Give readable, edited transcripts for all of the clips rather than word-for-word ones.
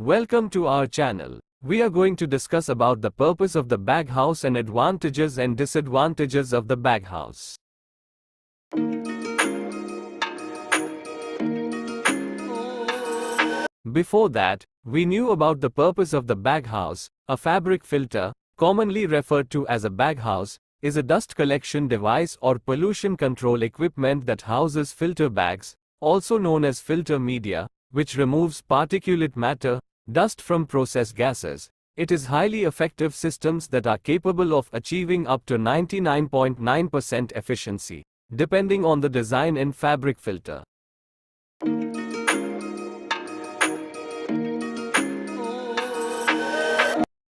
Welcome to our channel. We are going to discuss about the purpose of the baghouse and advantages and disadvantages of the baghouse. Before that, we knew about the purpose of the baghouse. A fabric filter, commonly referred to as a baghouse, is a dust collection device or pollution control equipment that houses filter bags, also known as filter media, which removes particulate matter, dust from process gases. It is highly effective systems that are capable of achieving up to 99.9% efficiency, depending on the design and fabric filter.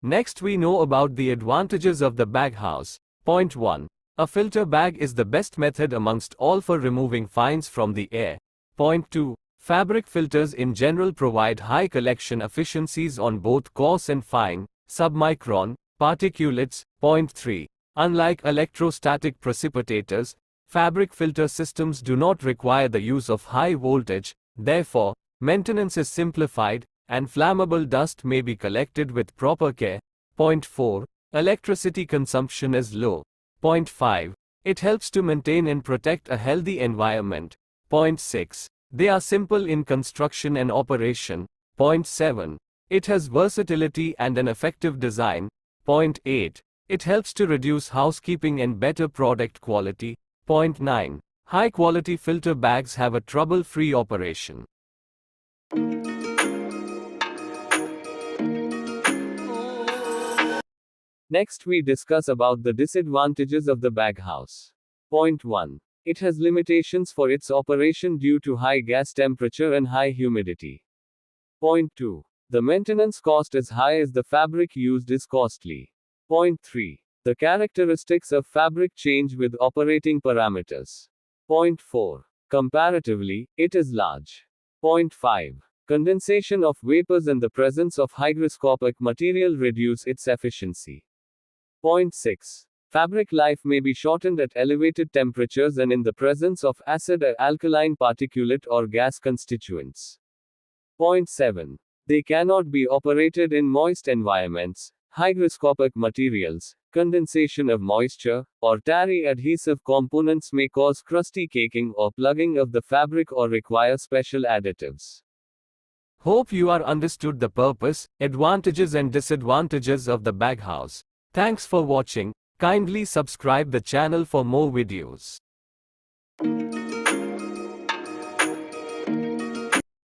Next we know about the advantages of the baghouse. Point 1. A filter bag is the best method amongst all for removing fines from the air. Point 2. Fabric filters in general provide high collection efficiencies on both coarse and fine, submicron, particulates. Point 3. Unlike electrostatic precipitators, fabric filter systems do not require the use of high voltage, therefore, maintenance is simplified, and flammable dust may be collected with proper care. Point 4. Electricity consumption is low. Point 5. It helps to maintain and protect a healthy environment. Point 6. They are simple in construction and operation. Point 7. It has versatility and an effective design. Point 8. It helps to reduce housekeeping and better product quality. Point 9. High quality filter bags have a trouble-free operation. Next we discuss about the disadvantages of the baghouse. Point 1. It has limitations for its operation due to high gas temperature and high humidity. Point 2. The maintenance cost is high as the fabric used is costly. Point 3. The characteristics of fabric change with operating parameters. Point 4. Comparatively, it is large. Point 5. Condensation of vapors and the presence of hygroscopic material reduce its efficiency. Point 6. Fabric life may be shortened at elevated temperatures and in the presence of acid or alkaline particulate or gas constituents. Point 7. They cannot be operated in moist environments. Hygroscopic materials, condensation of moisture, or tarry adhesive components may cause crusty caking or plugging of the fabric or require special additives. Hope you are understood the purpose, advantages and disadvantages of the baghouse. Thanks for watching. Kindly subscribe the channel for more videos.